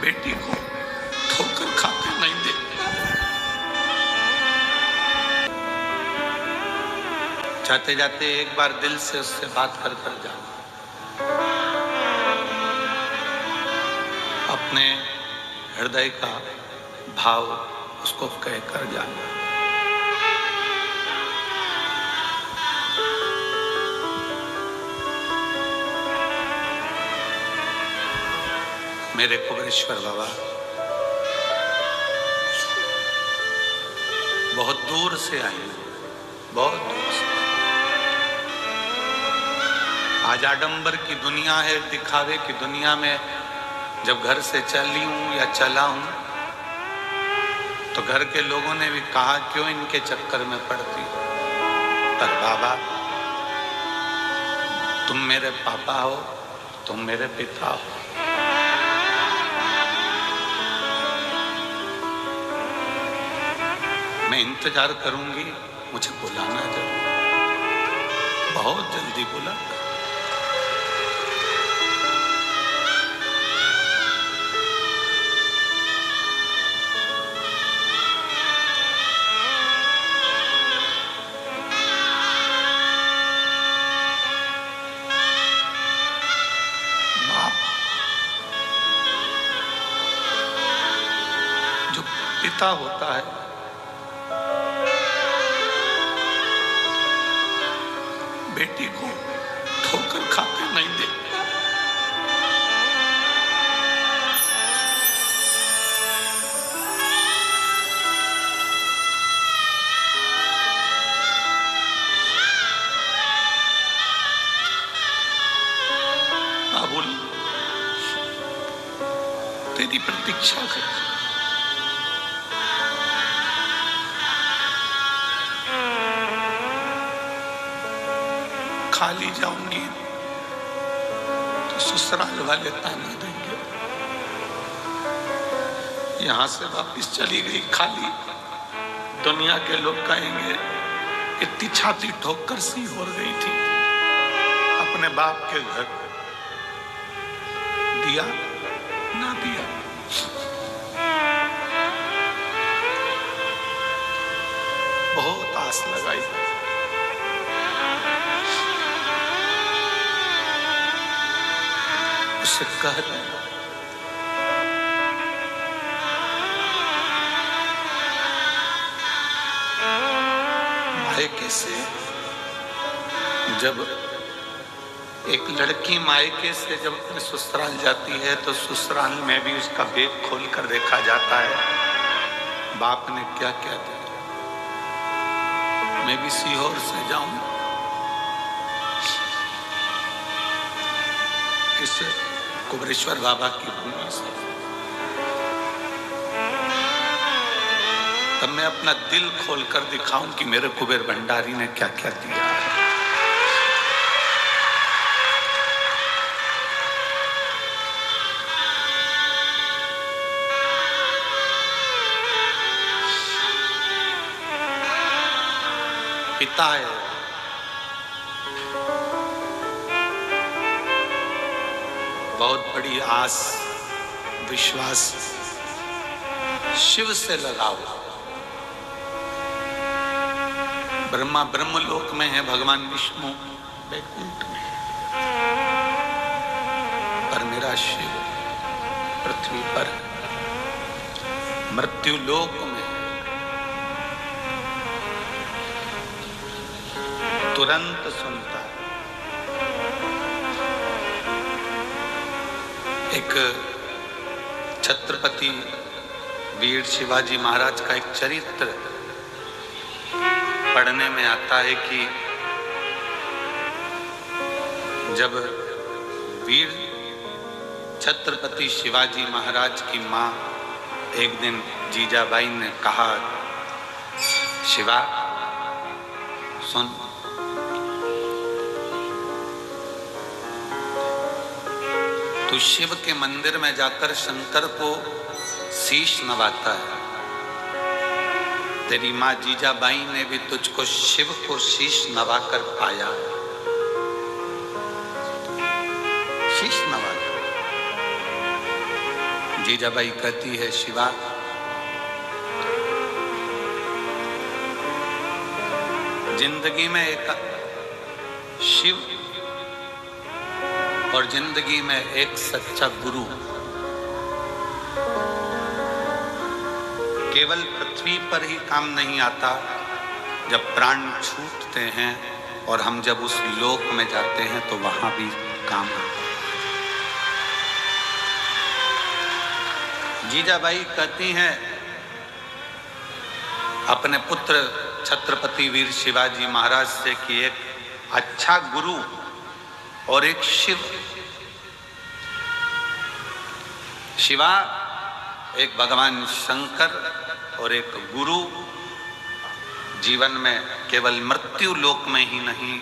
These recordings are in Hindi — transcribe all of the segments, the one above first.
बेटी को ठोकर खाते नहीं देखते। जाते जाते एक बार दिल से उससे बात कर जाना, अपने हृदय का भाव उसको कह कर जाना। मेरे कुबेरेश्वर बाबा बहुत दूर से आए हैं, बहुत दूर से। आज आडंबर की दुनिया है, दिखावे की दुनिया में जब घर से चली हूं या चला हूं तो घर के लोगों ने भी कहा क्यों इनके चक्कर में पड़ती हो। पर बाबा तुम मेरे पापा हो, तुम मेरे पिता हो। मैं इंतजार करूंगी, मुझे बुलाना जरूर, बहुत जल्दी बुलाना। जो पिता होता है बेटी को ठोकर खाते नहीं देखते। बाबुल तेरी प्रतीक्षा कर, खाली जाऊंगी तो ससुराल वाले ताना देंगे, यहां से वापिस चली गई खाली, दुनिया के लोग कहेंगे इतनी छाती ठोकर सी हो गई थी, अपने बाप के घर दिया ना दिया। बहुत आस लगाई, उससे कह रहे मायके से, जब एक लड़की मायके से जब अपने ससुराल जाती है तो ससुराल में भी उसका बैग खोल कर देखा जाता है बाप ने क्या क्या दिया। मैं भी सीहोर से जाऊं, इस कुबेरेश्वर बाबा की भूमि से, तब मैं अपना दिल खोलकर दिखाऊं कि मेरे कुबेर भंडारी ने क्या क्या दिया है। पिता है, बहुत बड़ी आस विश्वास शिव से लगाओ। ब्रह्मा ब्रह्मलोक में है, भगवान विष्णु वैकुंठ में है, पर मेरा शिव पृथ्वी पर मृत्यु लोक में तुरंत सुनता है। एक छत्रपति वीर शिवाजी महाराज का एक चरित्र पढ़ने में आता है कि जब वीर छत्रपति शिवाजी महाराज की मां एक दिन जीजाबाई ने कहा, शिवा सुन, तू शिव के मंदिर में जाकर शंकर को शीश नवाता है, तेरी माँ जीजाबाई ने भी तुझको शिव को शीश नवाकर पाया, शीश नवाकर। जीजाबाई कहती है, शिवा जिंदगी में एक शिव और जिंदगी में एक सच्चा गुरु केवल पृथ्वी पर ही काम नहीं आता, जब प्राण छूटते हैं और हम जब उस लोक में जाते हैं तो वहां भी काम आता है। जीजाबाई कहती हैं अपने पुत्र छत्रपति वीर शिवाजी महाराज से कि एक अच्छा गुरु और एक शिव। शिवा एक भगवान शंकर और एक गुरु जीवन में केवल मृत्यु लोक में ही नहीं,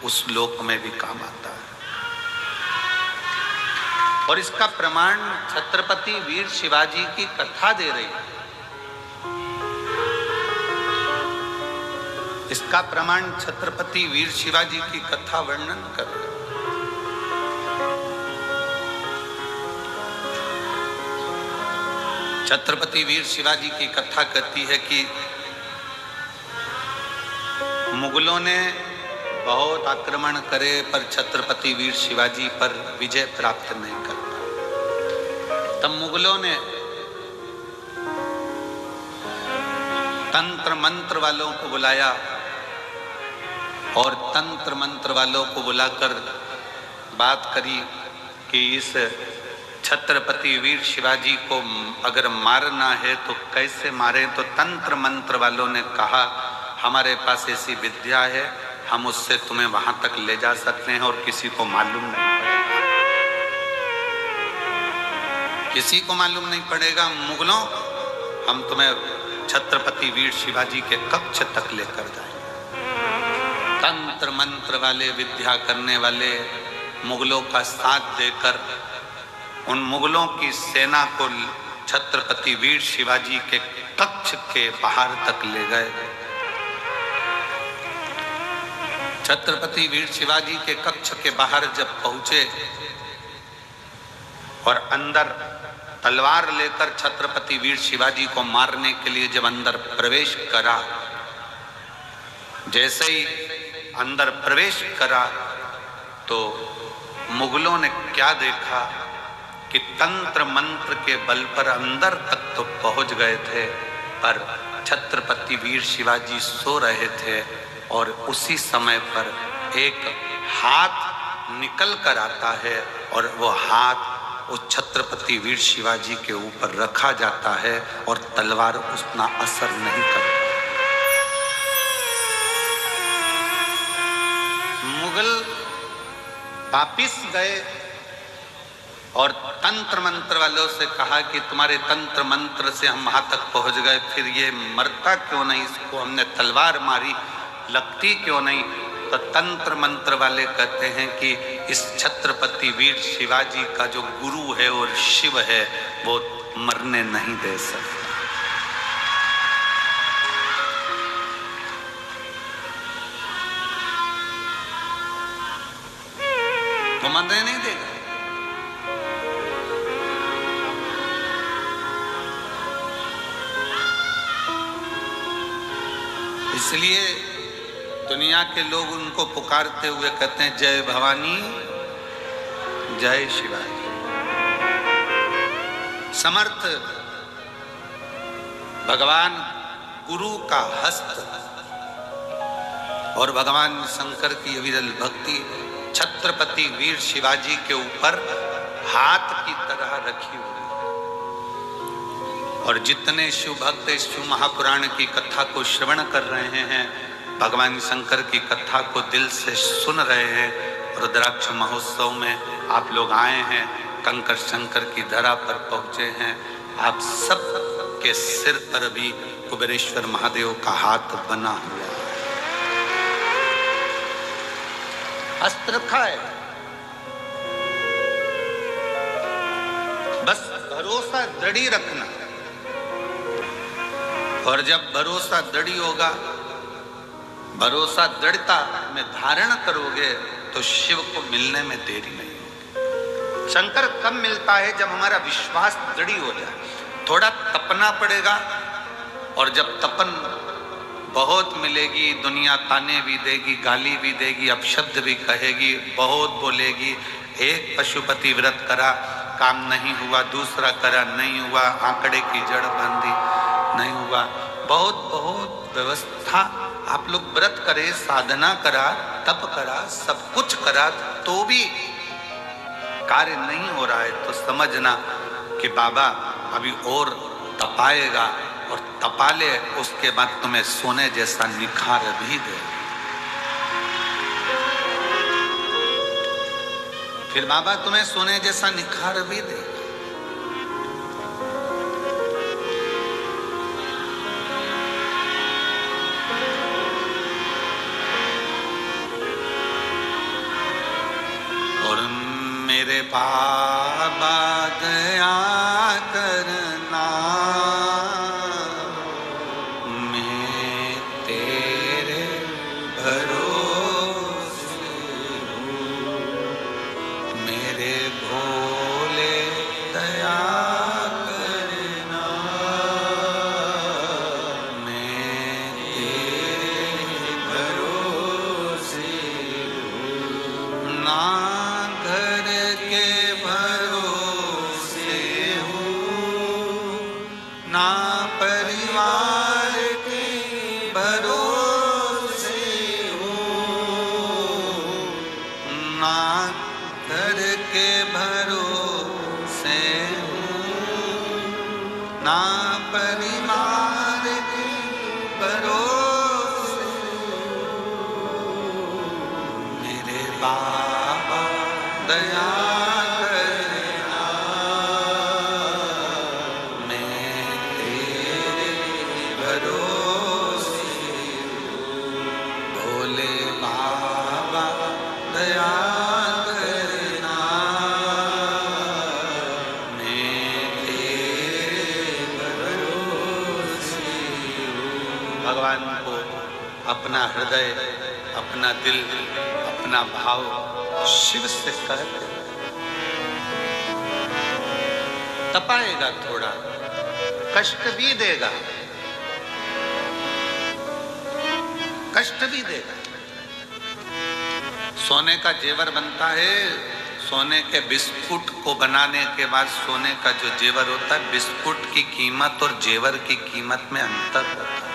उस लोक में भी काम आता है। और इसका प्रमाण छत्रपति वीर शिवाजी की कथा दे रही है। इसका प्रमाण छत्रपति वीर शिवाजी की कथा वर्णन कर रहे हैं। छत्रपति वीर शिवाजी की कथा कहती है कि मुगलों ने बहुत आक्रमण करे पर छत्रपति वीर शिवाजी पर विजय प्राप्त नहीं कर पाए। तब मुगलों ने तंत्र मंत्र वालों को बुलाया और तंत्र मंत्र वालों को बुलाकर बात करी कि इस छत्रपति वीर शिवाजी को अगर मारना है तो कैसे मारें। तो तंत्र मंत्र वालों ने कहा, हमारे पास ऐसी विद्या है, हम उससे तुम्हें वहां तक ले जा सकते हैं और किसी को मालूम नहीं पड़ेगा। किसी को मालूम नहीं पड़ेगा। मुगलों, हम तुम्हें छत्रपति वीर शिवाजी के कक्ष तक लेकर जाएंगे। तंत्र मंत्र वाले, विद्या करने वाले मुगलों का साथ देकर उन मुगलों की सेना को छत्रपति वीर शिवाजी के कक्ष के बाहर तक ले गए। छत्रपति वीर शिवाजी के कक्ष के बाहर जब पहुंचे और अंदर तलवार लेकर छत्रपति वीर शिवाजी को मारने के लिए जब अंदर प्रवेश करा, जैसे ही अंदर प्रवेश करा तो मुगलों ने क्या देखा कि तंत्र मंत्र के बल पर अंदर तक तो पहुंच गए थे, पर छत्रपति वीर शिवाजी सो रहे थे और उसी समय पर एक हाथ निकल कर आता है और वो हाथ उस छत्रपति वीर शिवाजी के ऊपर रखा जाता है और तलवार उतना असर नहीं करता। मुगल वापिस गए और तंत्र मंत्र वालों से कहा कि तुम्हारे तंत्र मंत्र से हम वहां तक पहुंच गए, फिर ये मरता क्यों नहीं, इसको हमने तलवार मारी, लगती क्यों नहीं। तो तंत्र मंत्र वाले कहते हैं कि इस छत्रपति वीर शिवाजी का जो गुरु है और शिव है वो मरने नहीं दे सकता। वो मरने नहीं देगा। इसलिए दुनिया के लोग उनको पुकारते हुए कहते हैं, जय भवानी जय शिवाजी। समर्थ भगवान गुरु का हस्त और भगवान शंकर की अविरल भक्ति छत्रपति वीर शिवाजी के ऊपर हाथ की तरह रखी हुई। और जितने शिव भक्त इस शिव महापुराण की कथा को श्रवण कर रहे हैं, भगवान शंकर की कथा को दिल से सुन रहे हैं, रुद्राक्ष महोत्सव में आप लोग आए हैं, कंकर शंकर की धरा पर पहुंचे हैं, आप सब के सिर पर भी कुबेरेश्वर महादेव का हाथ बना हुआ है, हस्त रखा है। बस भरोसा दृढ़ रखना, और जब भरोसा दृढ़ होगा, भरोसा दृढ़ता में धारण करोगे तो शिव को मिलने में देरी नहीं होगी। शंकर कब मिलता है? जब हमारा विश्वास दृढ़ हो जाए। थोड़ा तपना पड़ेगा, और जब तपन बहुत मिलेगी, दुनिया ताने भी देगी, गाली भी देगी, अपशब्द भी कहेगी, बहुत बोलेगी। एक पशुपति व्रत करा, काम नहीं हुआ, दूसरा करा, नहीं हुआ, आंकड़े की जड़ बांधी, नहीं हुआ। बहुत बहुत व्यवस्था, आप लोग व्रत करे, साधना करा, तप करा, सब कुछ करा, तो भी कार्य नहीं हो रहा है, तो समझना कि बाबा अभी और तपाएगा, और तपा ले, उसके बाद तुम्हें सोने जैसा निखार भी दे। फिर बाबा तुम्हें सोने जैसा निखार भी दे। और मेरे बाबा दया करना, मैं तेरे भरोसे हूँ। मेरे भोले दया करना, मैं तेरे भरोसे हूँ। ना घर के भरोसे हूँ, ना परिवार के भरोसे हूँ, ना घर के भरोसे हूँ, ना परिवार के भरोसे हूँ। मेरे बाबा दया करना, मैं तेरे भरोसे हूँ। भोले बाबा दया करना, मैं तेरे भरोसे हूँ। भगवान को अपना हृदय, अपना दिल, अपना भाव शिव से कहते। तपाएगा, थोड़ा कष्ट भी देगा, कष्ट भी देगा। सोने का जेवर बनता है, सोने के बिस्कुट को बनाने के बाद सोने का जो जेवर होता है, बिस्कुट की कीमत और जेवर की कीमत में अंतर होता है।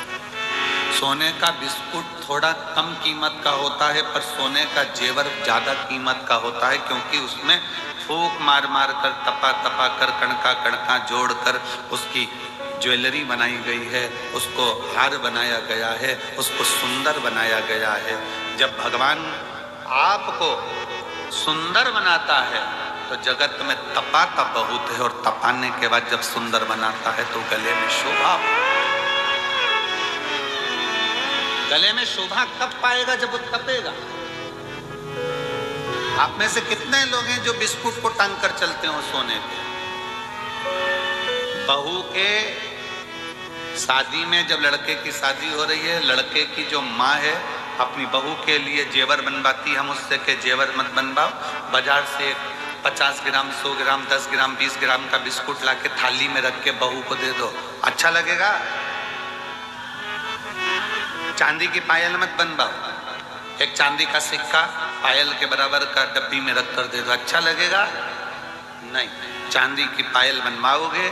सोने का बिस्कुट थोड़ा कम कीमत का होता है, पर सोने का जेवर ज्यादा कीमत का होता है, क्योंकि उसमें फूंक मार मार कर, तपा तपा कर, कणका कणका जोड़ कर उसकी ज्वेलरी बनाई गई है, उसको हार बनाया गया है, उसको सुंदर बनाया गया है। जब भगवान आपको सुंदर बनाता है तो जगत में तपाता बहुत है, और तपाने के बाद जब सुंदर बनाता है तो गले में शोभा। गले में शोभा कब पाएगा? जब वो तपेगा। आप में से कितने लोग हैं जो बिस्कुट को टांग कर चलते हो सोने पे? बहू के शादी में, जब लड़के की शादी हो रही है, लड़के की जो माँ है अपनी बहू के लिए जेवर बनवाती, हम उससे के जेवर मत बनवाओ, बाजार से 50 ग्राम, 100 ग्राम, 10 ग्राम, 20 ग्राम का बिस्कुट लाके थाली में रख के बहू को दे दो, अच्छा लगेगा? चांदी की पायल मत बनवाओ, एक चांदी का सिक्का पायल के बराबर का डब्बी में रख कर दे दो, अच्छा लगेगा? नहीं। चांदी की पायल बनवाओगे,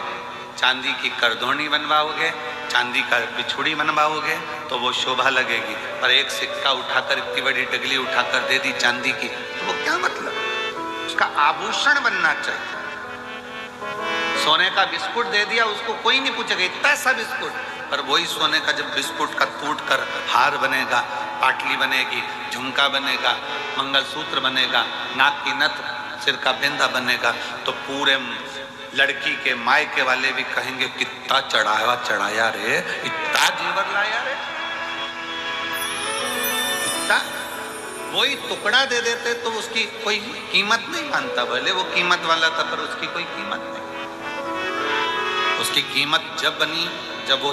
चांदी की करधोनी बनवाओगे, चांदी का बिछुड़ी बनवाओगे तो वो शोभा लगेगी। पर एक सिक्का उठाकर, इतनी बड़ी डगली उठाकर दे दी चांदी की, तो वो क्या मतलब? उसका आभूषण बनना चाहिए। सोने का बिस्कुट दे दिया, उसको कोई नहीं पूछेगा इतना सा बिस्कुट, पर वही सोने का जब बिस्कुट का टूट कर हार बनेगा, पाटली बनेगी, झुमका बनेगा, मंगलसूत्र बनेगा, नाक की नथ, सिर का बिंदा बनेगा, तो पूरे लड़की के मायके वाले भी कहेंगे कितना चढ़ाया रे, इतना जेवर लाया रे, इतना। वही टुकड़ा दे देते तो उसकी कोई कीमत नहीं मानता, भले वो कीमत वाला था पर उसकी कोई कीमत नहीं। उसकी कीमत जब बनी, जब वो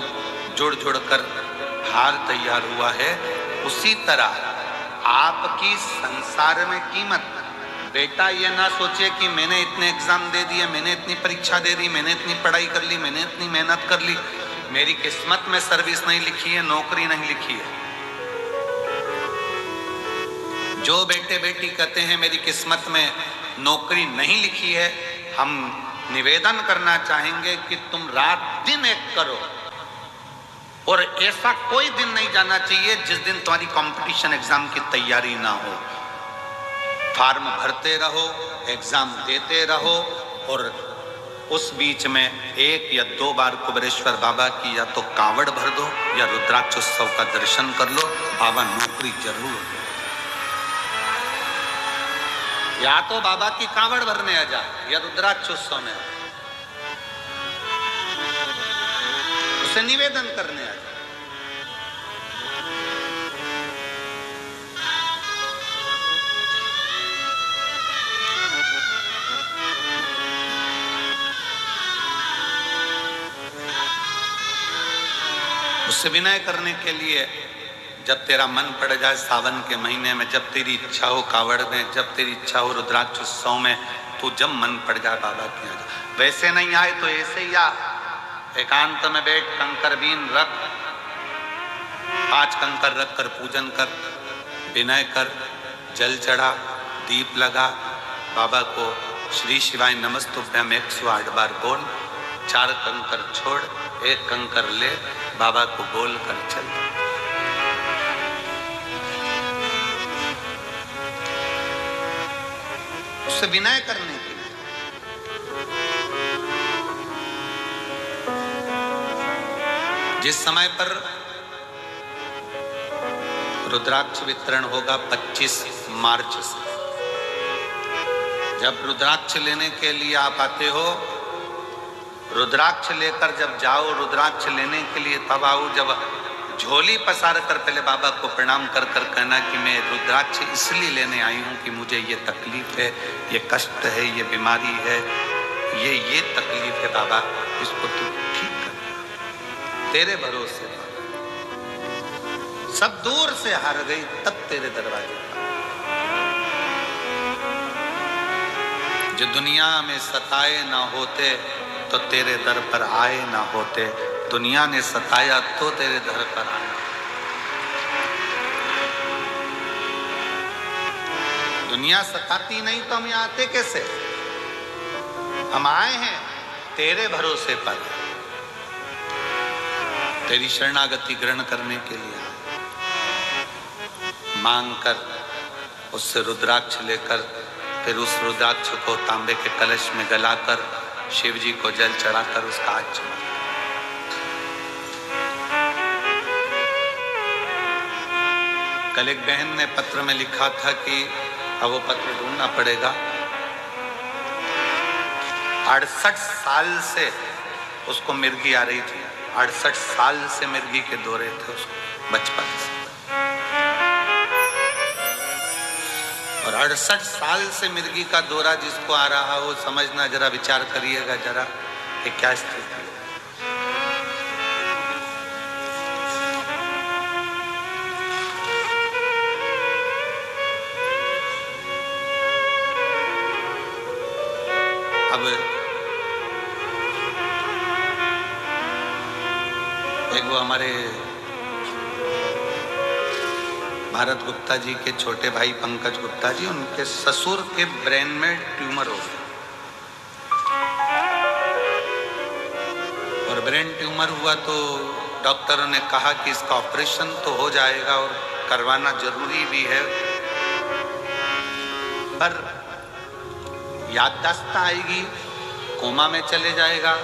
जोड़ जोड़ कर हार तैयार हुआ है। उसी तरह आपकी संसार में कीमत बेटा ये ना सोचे कि मैंने इतने एग्जाम दे दिए, मैंने इतनी परीक्षा दे दी, मैंने इतनी पढ़ाई कर ली, मैंने इतनी मेहनत कर ली, मेरी किस्मत में सर्विस नहीं लिखी है, नौकरी नहीं लिखी है। जो बेटे बेटी कहते हैं मेरी किस्मत में नौकरी नहीं लिखी है, हम निवेदन करना चाहेंगे कि तुम रात दिन एक करो, और ऐसा कोई दिन नहीं जाना चाहिए जिस दिन तुम्हारी कंपटीशन एग्जाम की तैयारी ना हो। फॉर्म भरते रहो, एग्जाम देते रहो, और उस बीच में 1 या 2 बार कुबेरेश्वर बाबा की या तो कांवड़ भर दो या रुद्राक्ष उत्सव का दर्शन कर लो, बाबा नौकरी जरूर दो। या तो बाबा की कांवड़ भरने आ जा या रुद्राक्ष उत्सव में उसे निवेदन करने आ जा। उससे विनय करने के लिए जब तेरा मन पड़ जाए सावन के महीने में, जब तेरी इच्छा हो कावड़ में, जब तेरी इच्छा हो रुद्राक्ष उत्सव में, तू जब मन पड़ जाए बाबा के यहाँ जा। वैसे नहीं आए तो ऐसे ही आ, एकांत में बैठ, कंकर बीन रख, 5 कंकर रख कर पूजन कर, विनय कर, जल चढ़ा, दीप लगा, बाबा को श्री शिवाय नमस्तुभ्यम 108 बार बोल, 4 कंकर छोड़, 1 कंकर ले, बाबा को बोल कर चल। उससे विनय करने के लिए जिस समय पर रुद्राक्ष वितरण होगा 25 मार्च से, जब रुद्राक्ष लेने के लिए आप आते हो, रुद्राक्ष लेकर जब जाओ, रुद्राक्ष लेने के लिए तब आओ जब झोली पसार कर पहले बाबा को प्रणाम कर कर कहना कि मैं रुद्राक्ष इसलिए लेने आई हूँ कि मुझे ये तकलीफ है, ये कष्ट है, ये बीमारी है, ये तकलीफ है बाबा, इसको तू ठीक कर, तेरे भरोसे। सब दूर से हार गई तब तेरे दरवाजे पर। जो दुनिया में सताए ना होते तो तेरे दर पर आए ना होते, दुनिया ने सताया तो तेरे दर पर आया। दुनिया सताती नहीं तो हम यहाँ आते कैसे? हम आए हैं तेरे भरोसे पर, तेरी शरणागति ग्रहण करने के लिए, मांग कर उससे रुद्राक्ष लेकर, फिर उस रुद्राक्ष को तांबे के कलश में गलाकर शिव जी को जल चढ़ाकर उसका हाथ चुमा। कल एक बहन ने पत्र में लिखा था कि अब वो पत्र ढूंढना पड़ेगा, 68 साल से उसको मिर्गी आ रही थी, 68 साल से मिर्गी के दौरे थे उसको बचपन से, और 68 साल से मिर्गी का दौरा जिसको आ रहा हो, समझना, जरा विचार करिएगा जरा कि क्या स्थिति है। अब एक वो हमारे भारत गुप्ता जी के छोटे भाई पंकज गुप्ता जी, उनके ससुर के ब्रेन में ट्यूमर हो गया, और ब्रेन ट्यूमर हुआ तो डॉक्टरों ने कहा कि इसका ऑपरेशन तो हो जाएगा और करवाना जरूरी भी है, पर याददाश्त आएगी, कोमा में चले जाएगा,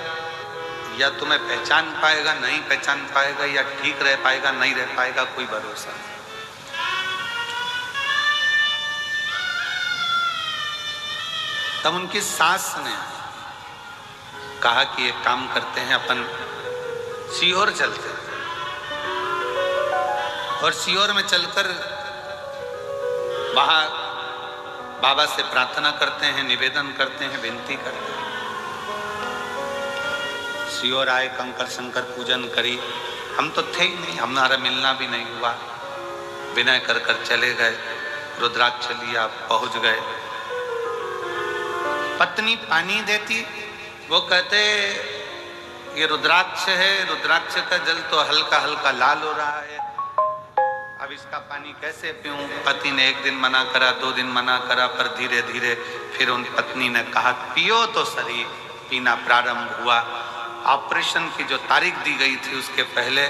या तुम्हें पहचान पाएगा, नहीं पहचान पाएगा, या ठीक रह पाएगा, नहीं रह पाएगा, कोई भरोसा नहीं। तब उनकी सास ने कहा कि एक काम करते हैं, अपन सीहोर चलते हैं, और सीहोर में चलकर वहां बाबा से प्रार्थना करते हैं, निवेदन करते हैं, विनती करते हैं। सीहोर आए, कंकर शंकर पूजन करी, हम तो थे ही नहीं, हमारा मिलना भी नहीं हुआ, विनय कर कर चले गए, रुद्राक्ष लिया, पहुंच गए, पत्नी पानी देती, वो कहते ये रुद्राक्ष है, रुद्राक्ष का जल तो हल्का हल्का लाल हो रहा है, अब इसका पानी कैसे पीऊं। पति ने एक दिन मना करा, 2 दिन मना करा, पर धीरे धीरे फिर उन पत्नी ने कहा पियो तो सही। पीना प्रारंभ हुआ। ऑपरेशन की जो तारीख दी गई थी उसके पहले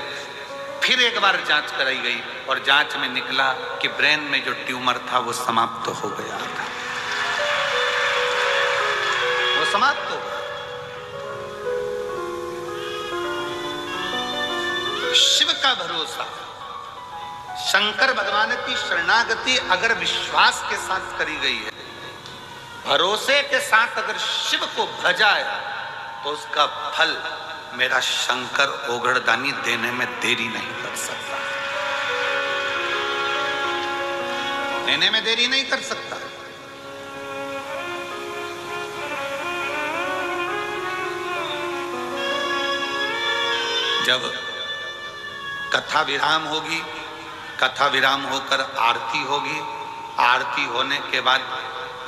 फिर एक बार जांच कराई गई और जांच में निकला कि ब्रेन में जो ट्यूमर था वो समाप्त हो गया था, वो समाप्त हो गया। शिव का भरोसा, शंकर भगवान की शरणागति अगर विश्वास के साथ करी गई है, भरोसे के साथ अगर शिव को भजाए तो उसका फल मेरा शंकर ओगड़दानी देने में देरी नहीं कर सकता, देने में देरी नहीं कर सकता। जब कथा विराम होगी, कथा विराम होकर आरती होगी, आरती होने के बाद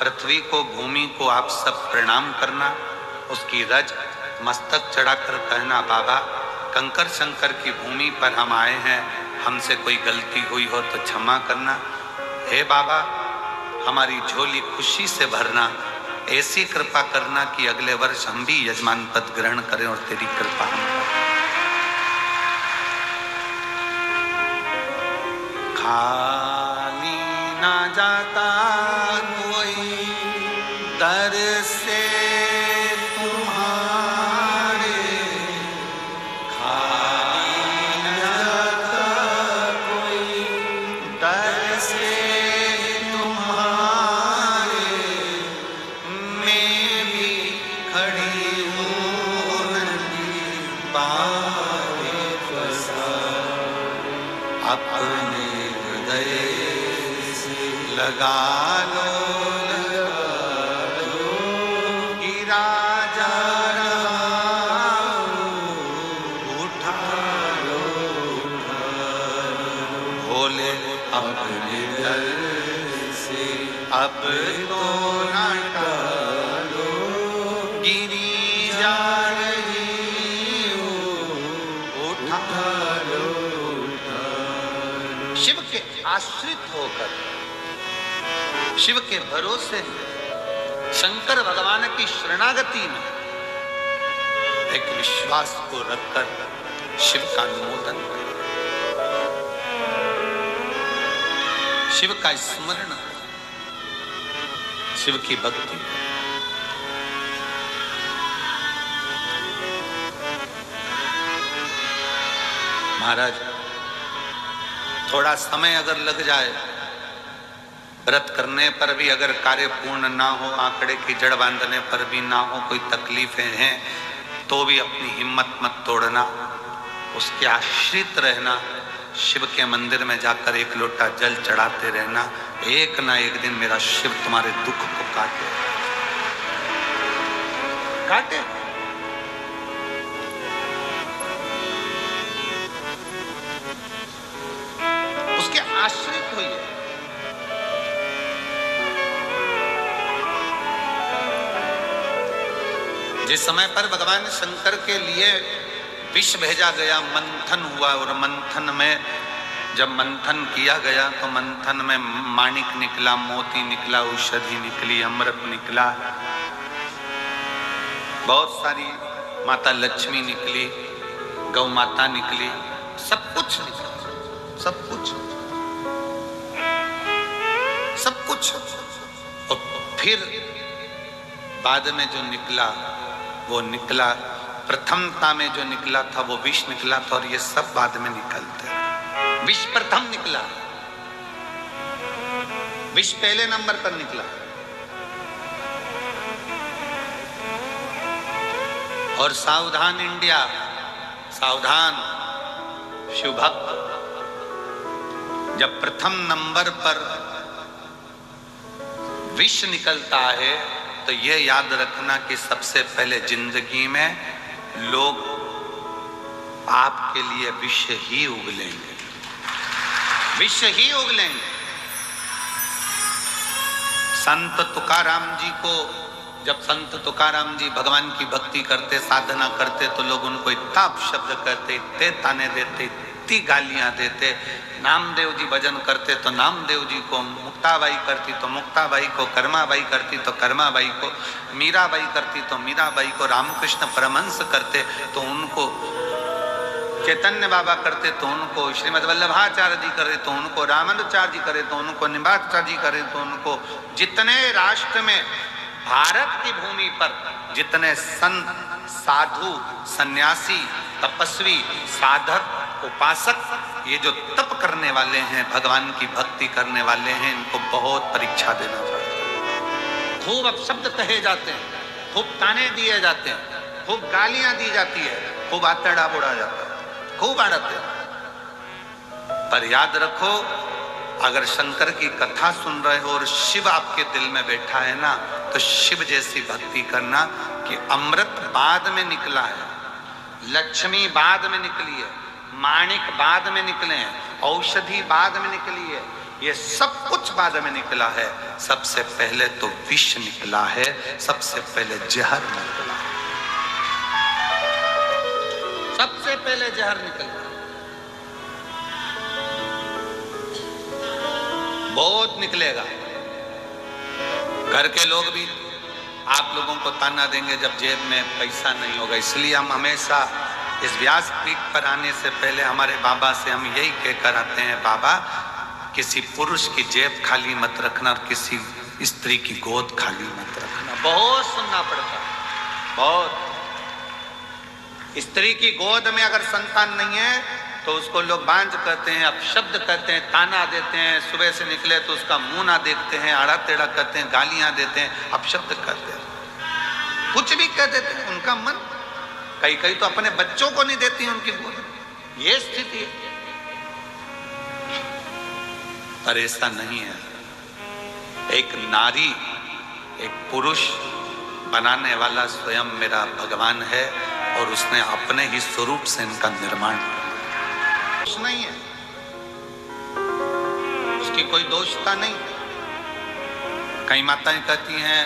पृथ्वी को, भूमि को आप सब प्रणाम करना, उसकी रज मस्तक चढ़ाकर कहना बाबा कंकर शंकर की भूमि पर हम आए हैं, हमसे कोई गलती हुई हो तो क्षमा करना। हे बाबा हमारी झोली खुशी से भरना, ऐसी कृपा करना कि अगले वर्ष हम भी यजमान पद ग्रहण करें और तेरी कृपा हम खाली ना जाता कोई दर से तुम्हारे, खाली ना जाता कोई दर से तुम्हारे, मैं भी खड़ी हूँ नदी पारे पसारे, अपने लगा लो, लगा लो, गिरा जा रहा उठा लो, उठा लो, भोले अपने दर से अब तो न टालो, गिरी जा रही हो उठा लो, उठा लो। शिव के आश्रित होकर, शिव के भरोसे, शंकर भगवान की शरणागति में एक विश्वास को रखकर शिव का अनुमोदन करें, शिव का स्मरण करें, शिव की भक्ति करें। महाराज थोड़ा समय अगर लग जाए, व्रत करने पर भी अगर कार्य पूर्ण ना हो, आंकड़े की जड़ बांधने पर भी ना हो, कोई तकलीफें हैं तो भी अपनी हिम्मत मत तोड़ना, उसके आश्रित रहना, शिव के मंदिर में जाकर एक लोटा जल चढ़ाते रहना। एक ना एक दिन मेरा शिव तुम्हारे दुख को काटे, काटे। उसके आश्रित होइए। जिस समय पर भगवान शंकर के लिए विष भेजा गया, मंथन हुआ, और मंथन में जब मंथन किया गया तो मंथन में माणिक निकला, मोती निकला, औषधि निकली, अमृत निकला, बहुत सारी माता लक्ष्मी निकली, गौ माता निकली, सब कुछ निकला, सब कुछ, सब कुछ। और फिर बाद में जो निकला वो निकला, प्रथमता में जो निकला था वो विष निकला था, और ये सब बाद में निकलते हैं। विष प्रथम निकला, विष पहले नंबर पर निकला। और सावधान इंडिया, सावधान शिव भक्त, जब प्रथम नंबर पर विष निकलता है तो ये याद रखना कि सबसे पहले जिंदगी में लोग आपके लिए विष ही उगलेंगे, विष ही उगलेंगे। संत तुकाराम जी को जब संत तुकाराम जी भगवान की भक्ति करते, साधना करते, तो लोग उनको इतना शब्द कहते, इतने ताने देते, इतनी गालियां देते। नामदेव जी भजन करते तो नामदेव जी को, मुक्ताबाई करती तो मुक्ताबाई को, कर्माबाई करती तो कर्माबाई को, मीराबाई करती तो मीराबाई को, रामकृष्ण परमहंस करते तो उनको, चैतन्य बाबा करते तो उनको, श्रीमद वल्लभाचार्य जी करे तो उनको, रामानुजाचार्य जी करे तो उनको, निम्बाचार्य जी करे तो उनको। जितने राष्ट्र में, भारत की भूमि पर जितने संत, साधु, सन्यासी, तपस्वी, साधक, उपासक, ये जो तप करने वाले हैं, भगवान की भक्ति करने वाले हैं, इनको बहुत परीक्षा देना पड़ता है। खूब अपशब्द कहे जाते हैं, खूब ताने दिए जाते हैं, खूब गालियां दी जाती है, खूब आतड़ा बुड़ा जाता है, खूब आड़ते। पर याद रखो, अगर शंकर की कथा सुन रहे हो और शिव आपके दिल में बैठा है ना, तो शिव जैसी भक्ति करना कि अमृत बाद में निकला है, लक्ष्मी बाद में निकली है, माणिक बाद में निकले हैं, औषधि बाद में निकली है, ये सब कुछ बाद में निकला है। सबसे पहले तो विष निकला है, सबसे पहले जहर निकला है, सबसे पहले जहर निकला। बहुत निकलेगा। घर के लोग भी आप लोगों को ताना देंगे जब जेब में पैसा नहीं होगा। इसलिए हम हमेशा इस व्यासपीठ पर आने से पहले हमारे बाबा से हम यही कहकर आते हैं, बाबा किसी पुरुष की जेब खाली मत रखना और किसी स्त्री की गोद खाली मत रखना। बहुत सुनना पड़ता है, बहुत। स्त्री की गोद में अगर संतान नहीं है तो उसको लोग बांझ कहते हैं, अपशब्द कहते हैं, ताना देते हैं, सुबह से निकले तो उसका मुंह ना देखते हैं, आड़ा टेढ़ा करते हैं, गालियां देते हैं, अपशब्द कहते हैं, कुछ भी कह देते हैं। उनका मन, कई कई तो अपने बच्चों को नहीं देती उनकी गोद में, ये स्थिति है। पर ऐसा नहीं है। एक नारी, एक पुरुष बनाने वाला स्वयं मेरा भगवान है और उसने अपने ही स्वरूप से इनका निर्माण किया। दोष नहीं है, उसकी कोई दोषता नहीं। कई माताएं कहती हैं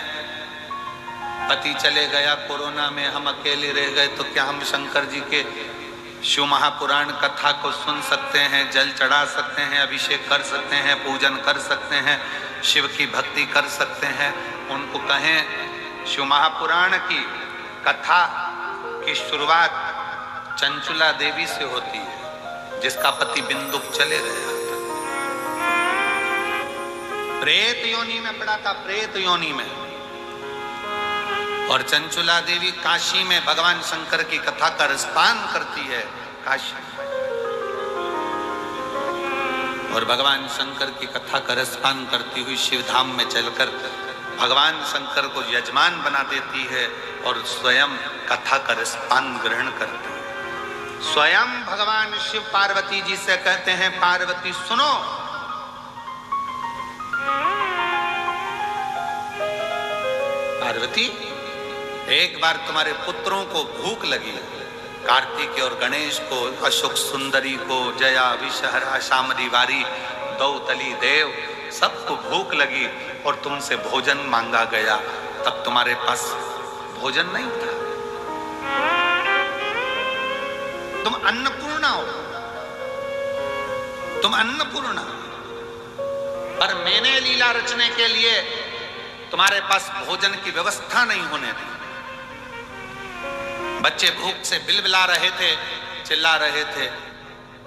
पति चले गया कोरोना में, हम अकेले रह गए, तो क्या हम शंकर जी के शिव महापुराण कथा को सुन सकते हैं, जल चढ़ा सकते हैं, अभिषेक कर सकते हैं, पूजन कर सकते हैं, शिव की भक्ति कर सकते हैं? उनको कहें शिव महापुराण की कथा की शुरुआत चंचुला देवी से होती है, जिसका पति बिंदुक चले गया था, प्रेत योनि में पड़ा था, प्रेत योनि में। और चंचुला देवी काशी में भगवान शंकर की कथा का रसपान करती है, काशी। और भगवान शंकर की कथा का रसपान करती हुई शिवधाम में चलकर भगवान शंकर को यजमान बना देती है और स्वयं कथा का रसपान ग्रहण करती है। स्वयं भगवान शिव पार्वती जी से कहते हैं, पार्वती सुनो, पार्वती एक बार तुम्हारे पुत्रों को भूख लगी, कार्तिक और गणेश को, अशोक सुंदरी को, जया, विषहरा, शामरी वारी, दौतली देव, सबको भूख लगी और तुमसे भोजन मांगा गया, तब तुम्हारे पास भोजन नहीं था। तुम अन्नपूर्णा हो, तुम अन्नपूर्णा, पर मैंने लीला रचने के लिए तुम्हारे पास भोजन की व्यवस्था नहीं होने दी। बच्चे भूख से बिलबिला रहे थे, चिल्ला रहे थे,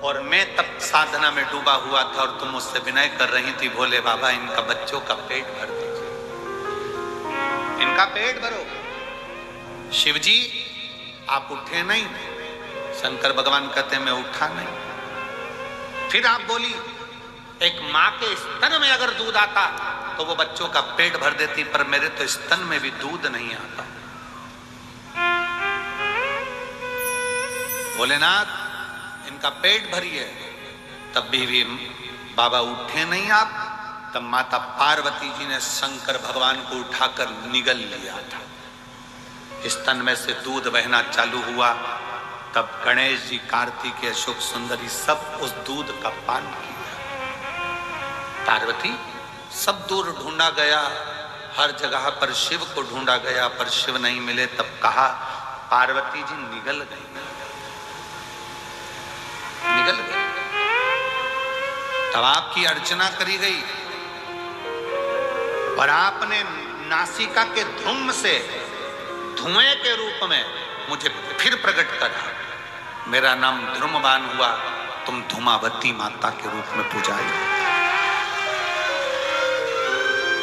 और मैं तब साधना में डूबा हुआ था और तुम मुझसे विनय कर रही थी, भोले बाबा इनका बच्चों का पेट भर दीजिए, इनका पेट भरो। शिवजी आप उठे नहीं, शंकर भगवान कहते मैं उठा नहीं। फिर आप बोली, एक माँ के स्तन में अगर दूध आता तो वो बच्चों का पेट भर देती, पर मेरे तो स्तन में भी दूध नहीं आता। भोलेनाथ इनका पेट भरिए, तब भी बाबा उठे नहीं आप। तब माता पार्वती जी ने शंकर भगवान को उठाकर निगल लिया था, स्तन में से दूध बहना चालू हुआ। तब गणेश जी, कार्तिक, अशोक सुंदरी सब उस दूध का पान किया। पार्वती सब दूर ढूंढा गया, हर जगह पर शिव को ढूंढा गया पर शिव नहीं मिले। तब कहा पार्वती जी निगल गई, निगल गई। तब आपकी अर्चना करी गई और आपने नासिका के धूम से धुएं के रूप में मुझे फिर प्रकट करा। मेरा नाम ध्रुमवान हुआ, तुम धूमावती माता के रूप में पूजाई।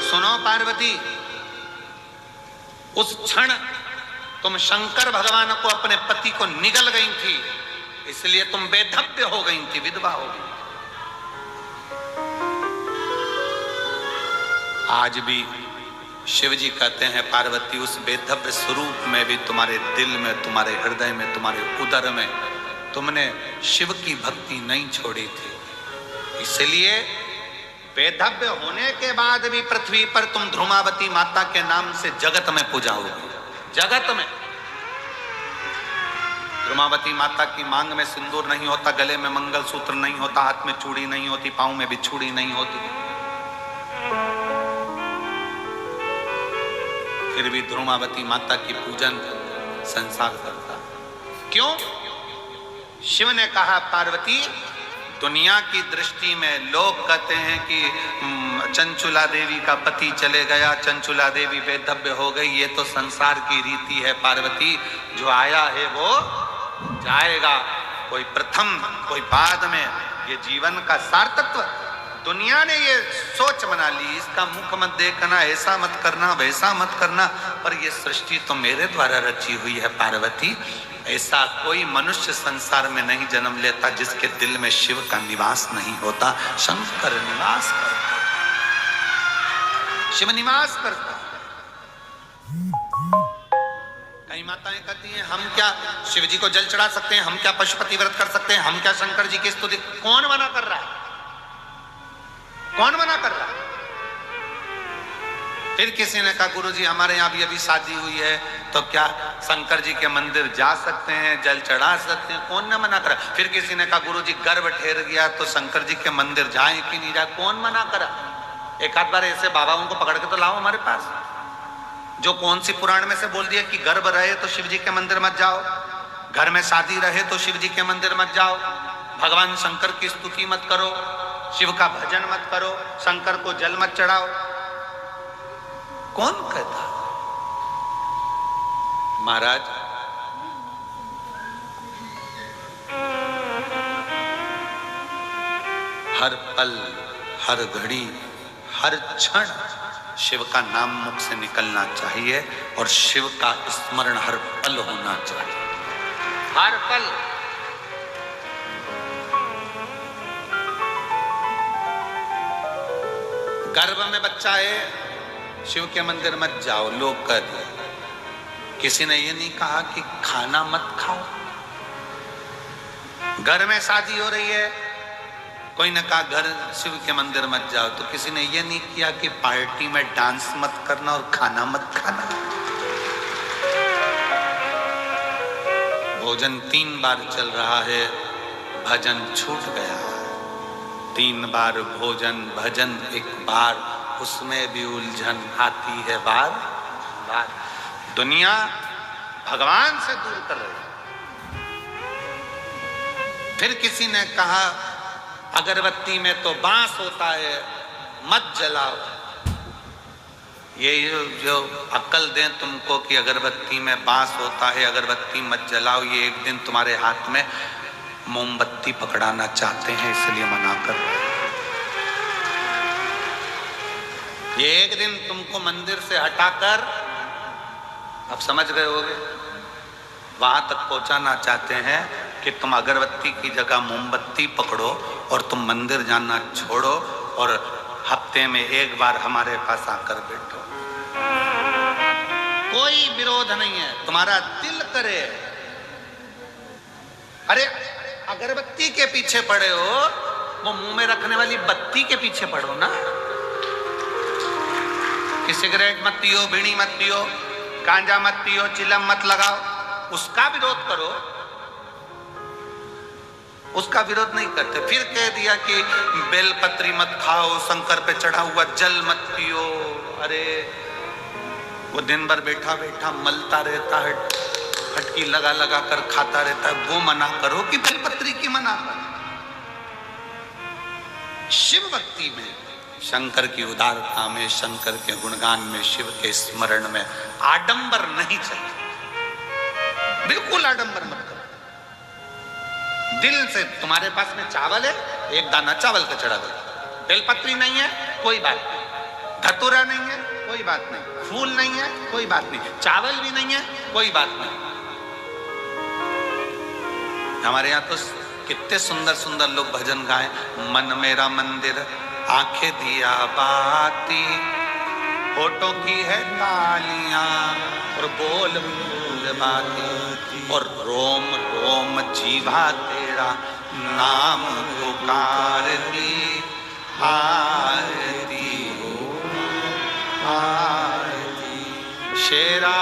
सुनो पार्वती, उस क्षण तुम शंकर भगवान को अपने पति को निगल गई थी, इसलिए तुम बेधव्य हो गई थी, विधवा हो गई। आज भी शिव जी कहते हैं पार्वती उस बेधव्य स्वरूप में भी तुम्हारे दिल में, तुम्हारे हृदय में, तुम्हारे उदर में तुमने शिव की भक्ति नहीं छोड़ी थी। इसलिए बेधव्य होने के बाद भी पृथ्वी पर तुम ध्रुमावती माता के नाम से जगत में पूजाओगे। जगत में ध्रुमावती माता की मांग में सिंदूर नहीं होता, गले में मंगलसूत्र नहीं होता, हाथ में चूड़ी नहीं होती, पांव में भी चूड़ी नहीं होती, फिर भी ध्रुमावती माता की पूजन संसार करता। क्यों? शिव ने कहा पार्वती, दुनिया की दृष्टि में लोग कहते हैं कि चंचुला देवी का पति चले गया, चंचुला देवी बेधव्य हो गई, ये तो संसार की रीति है पार्वती। जो आया है वो जाएगा, कोई प्रथम कोई बाद में। ये जीवन का सार्थत्व दुनिया ने ये सोच बना ली, इसका मुख मत देखना, ऐसा मत करना, वैसा मत करना, पर ये सृष्टि तो मेरे द्वारा रची हुई है पार्वती। ऐसा कोई मनुष्य संसार में नहीं जन्म लेता जिसके दिल में शिव का निवास नहीं होता। शंकर निवास करता, शिव निवास करता। कई माताएं कहती हैं हम क्या शिव जी को जल चढ़ा सकते हैं, हम क्या पशुपति व्रत कर सकते हैं, हम क्या शंकर जी की स्तुति। कौन मना कर रहा है? कौन मना कर रहा है? फिर किसी ने कहा गुरुजी हमारे यहाँ भी अभी शादी हुई है, तो क्या शंकर जी के मंदिर जा सकते हैं, जल चढ़ा सकते हैं? कौन ने मना करा? फिर किसी ने कहा गुरुजी गर्भ ठहर गया तो शंकर जी के मंदिर जाए कि नहीं जाए? कौन मना करा? एक आध बार ऐसे बाबाओं को पकड़ के तो लाओ हमारे पास, जो कौन सी पुराण में से बोल दिया कि गर्भ रहे तो शिव जी के मंदिर मत जाओ, घर में शादी रहे तो शिव जी के मंदिर मत जाओ, भगवान शंकर की स्तुति मत करो, शिव का भजन मत करो, शंकर को जल मत चढ़ाओ। कौन कहता? महाराज हर पल, हर घड़ी, हर क्षण शिव का नाम मुख से निकलना चाहिए और शिव का स्मरण हर पल होना चाहिए। हर पल। गर्भ में बच्चा है, शिव के मंदिर मत जाओ, लोग कहते हैं। किसी ने ये नहीं कहा कि खाना मत खाओ। घर में शादी हो रही है, कोई ने कहा घर शिव के मंदिर मत जाओ, तो किसी ने ये नहीं किया कि पार्टी में डांस मत करना और खाना मत खाना। भोजन 3 बार चल रहा है, भजन छूट गया। 3 बार भोजन भजन 1 बार, उसमें भी उलझन आती है बार बार। दुनिया भगवान से दूर कर रही है। फिर किसी ने कहा अगरबत्ती में तो बांस होता है, मत जलाओ। ये जो अक्ल दें तुमको कि अगरबत्ती में बांस होता है, अगरबत्ती मत जलाओ, ये एक दिन तुम्हारे हाथ में मोमबत्ती पकड़ाना चाहते हैं, इसलिए मना कर रहे हैं। ये एक दिन तुमको मंदिर से हटाकर, अब समझ गए होगे, वहां तक पहुंचाना चाहते हैं कि तुम अगरबत्ती की जगह मोमबत्ती पकड़ो और तुम मंदिर जाना छोड़ो और हफ्ते में 1 बार हमारे पास आकर बैठो। कोई विरोध नहीं है, तुम्हारा दिल करे। अरे अगरबत्ती के पीछे पड़े हो, वो मुंह में रखने वाली बत्ती के पीछे पड़ो ना। कि सिगरेट मत पियो, बीड़ी मत पियो, गांजा मत पियो, चिलम मत लगाओ, उसका विरोध करो। उसका विरोध नहीं करते। फिर कह दिया कि बेलपत्री मत खाओ, शंकर पे चढ़ा हुआ जल मत पियो। अरे वो दिन भर बैठा बैठा मलता रहता है, फटकी लगा लगा कर खाता रहता है, वो मना करो कि बेलपत्री की मना करो। शिव भक्ति में, शंकर की उदारता में, शंकर के गुणगान में, शिव के स्मरण में आडंबर नहीं चाहिए। बिल्कुल आडंबर मत करो। दिल से, तुम्हारे पास में चावल है, एक दाना चावल का चढ़ा दो। बेलपत्री नहीं है, कोई बात नहीं। धतूरा नहीं है, कोई बात नहीं। फूल नहीं है, कोई बात नहीं। चावल भी नहीं है, कोई बात नहीं। हमारे यहाँ तो कितने सुंदर सुंदर लोग भजन गाए। मन मेरा मंदिर, आंखें दिया बाती, होठों की है तालियां और बोल बोल बाती, और रोम रोम जीवा तेरा नाम पुकारती, आरती आरती। शेरा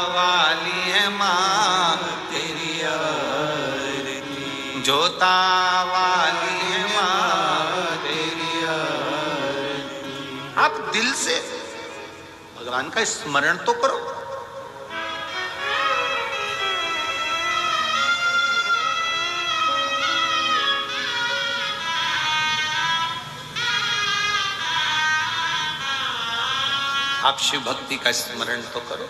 वाली है माँ तेरी आरती, जोता वाली है माँ तेरी आरती। आप दिल से भगवान का स्मरण तो करो। आप शिव भक्ति का स्मरण तो करो।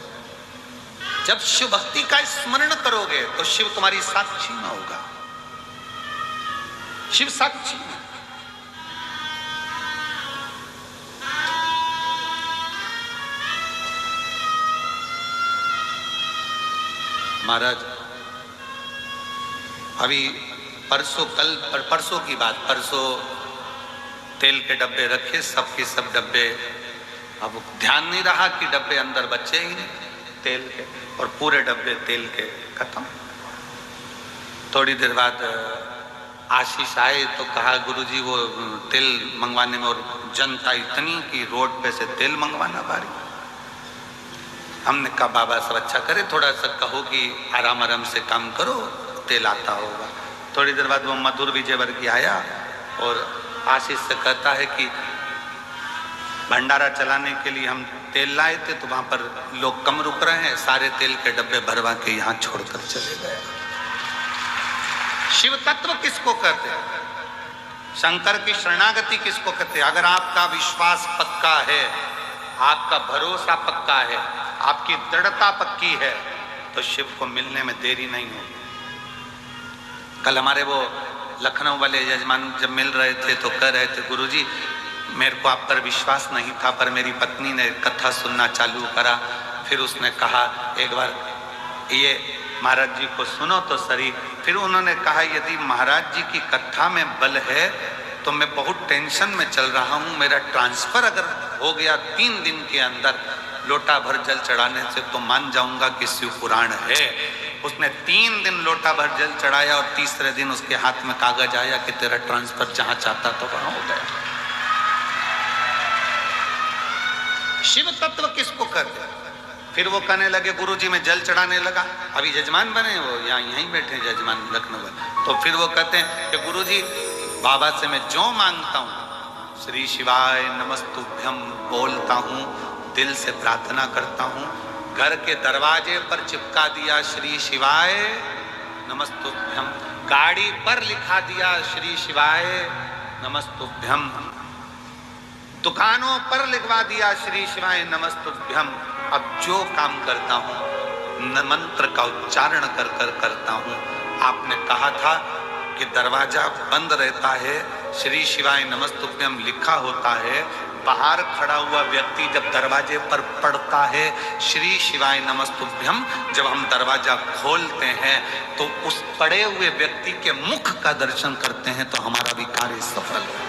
जब शिव भक्ति का स्मरण करोगे तो शिव तुम्हारी साक्षी में होगा। शिव साक्षी में। महाराज अभी परसों की बात, परसों तेल के डब्बे रखे, सबके सब डब्बे, अब ध्यान नहीं रहा कि डब्बे अंदर बचे ही नहीं तेल के, और पूरे डब्बे तेल के खत्म। थोड़ी देर बाद आशीष आए तो कहा गुरुजी वो तेल मंगवाने में, और जनता इतनी कि रोड पे से तेल मंगवाना भारी। हमने कहा बाबा सब अच्छा करे, थोड़ा सा कहो कि आराम आराम से काम करो, तेल आता होगा। थोड़ी देर बाद वो मधुर विजयवर्गीय आया और आशीष से कहता है कि भंडारा चलाने के लिए हम तेल लाए थे, तो वहां पर लोग कम रुक रहे हैं, सारे तेल के डब्बे भरवा के यहाँ छोड़कर चले गए। शिव तत्व किसको कहते हैं? शंकर की शरणागति किसको कहते हैं? अगर आपका विश्वास पक्का है, आपका भरोसा पक्का है, आपकी दृढ़ता पक्की है, तो शिव को मिलने में देरी नहीं होगी। कल हमारे वो लखनऊ वाले यजमान जब मिल रहे थे तो कह रहे थे गुरुजी मेरे को आप पर विश्वास नहीं था, पर मेरी पत्नी ने कथा सुनना चालू करा, फिर उसने कहा एक बार ये महाराज जी को सुनो तो सही। फिर उन्होंने कहा यदि महाराज जी की कथा में बल है तो मैं बहुत टेंशन में चल रहा हूँ, मेरा ट्रांसफर अगर हो गया 3 दिन के अंदर लोटा भर जल चढ़ाने से तो मान जाऊंगा कि शिव पुराण है। उसने 3 दिन लोटा भर जल चढ़ाया और तीसरे दिन उसके हाथ में कागज आया कि तेरा ट्रांसफर जहां चाहता तो वहां हो गया। शिव तत्व किसको कहते हैं? फिर वो कहने लगे गुरुजी मैं जल चढ़ाने लगा, अभी जजमान बने वो यहीं बैठे जजमान लखनऊ में, तो फिर वो कहते हैं कि गुरुजी बाबा से मैं जो मांगता हूँ श्री शिवाय नमस्तुभ्यम बोलता हूँ, दिल से प्रार्थना करता हूँ, घर के दरवाजे पर चिपका दिया श्री शिवाय नमस्तुभ्यम, गाड़ी पर लिखा दिया श्री शिवाय नमस्तुभ्यम, दुकानों पर लिखवा दिया श्री शिवाय नमस्तुभ्यम। अब जो काम करता हूँ मंत्र का उच्चारण कर कर करता हूँ। आपने कहा था कि दरवाजा बंद रहता है, श्री शिवाय नमस्तुभ्यम लिखा होता है, बाहर खड़ा हुआ व्यक्ति जब दरवाजे पर पड़ता है श्री शिवाय नमस्तुभ्यम, जब हम दरवाजा खोलते हैं तो उस पड़े हुए व्यक्ति के मुख का दर्शन करते हैं तो हमारा भी कार्य सफल हो,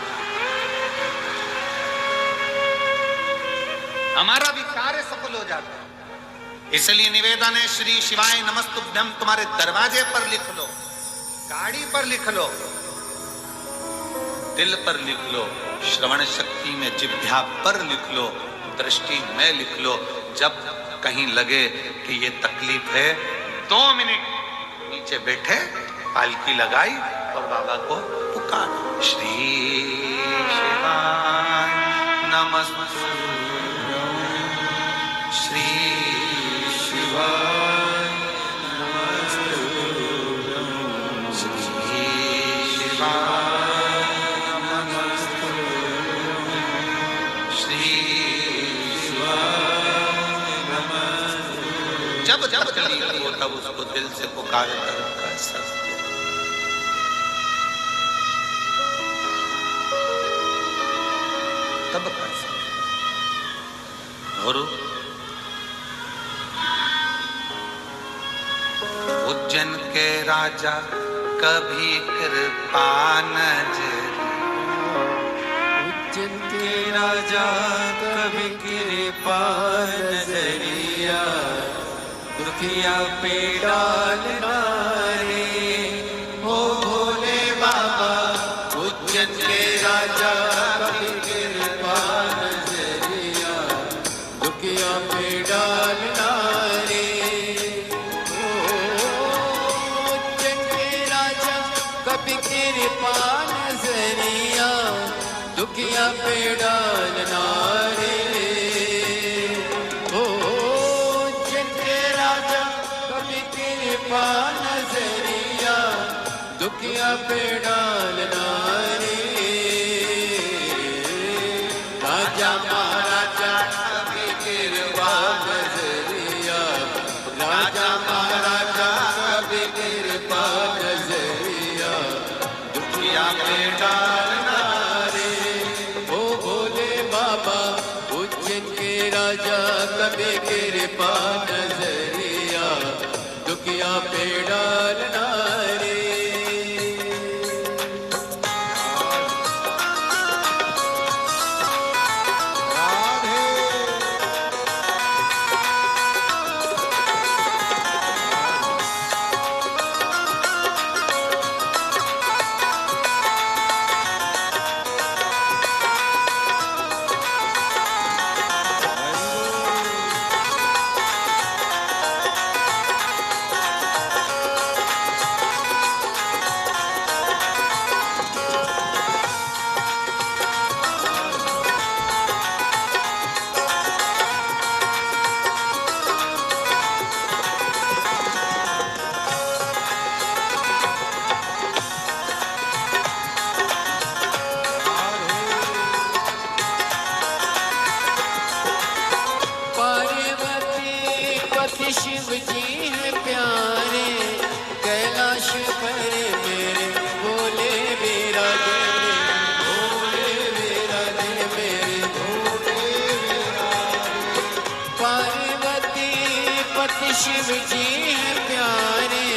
हमारा भी कार्य सफल हो जाता है। इसलिए निवेदन है श्री शिवाय नमस्तुभ्यम तुम्हारे दरवाजे पर लिख लो, गाड़ी पर लिख लो, दिल पर लिख लो, श्रवण शक्ति में जिह्वा पर लिख लो, दृष्टि में लिख लो। जब कहीं लगे कि ये तकलीफ है 2 मिनट नीचे बैठे, पालकी लगाई और बाबा को पुकारो श्री शिवाय नमस्तुभ्यम श्री शिवाय नमस्तुभ्यं श्री शिवाय नमस्तुभ्यं श्री शिवाय नमस्तुभ्यं। जब जब तकलीफ हो तब उसको दिल से पुकार कर सकते। तब कैसे गुरु उज्जैन के राजा कभी कृपा नजरिया, उज्जैन के राजा कभी कृपा नजरिया, दुखिया पे डालना रे हो भोले बाबा। उज्जैन के राजा कभी कृपा नजरिया, दुखिया पे डालना रे हो। उज्जैन के राजा कभी कृपा नजरिया, दुखिया पे डालना रे हो। उज्जैन के राजा कभी कृपा नजरिया, दुखिया पे डालना रे। राजा महाराजा कभी कृपा नजरिया, राजा महाराजा कभी कृपा नजरिया, दुखिया पे डालना रे ओ भोले बाबा। उज्जैन के राजा कभी कृपा नजरिया, दुखिया पे डालना रे। शिव जी है प्यारे, कैलाश पर मेरे भोले विराजे, भोले विराजे मेरे भोले विराजे। पार्वती पति शिव जी है प्यारे,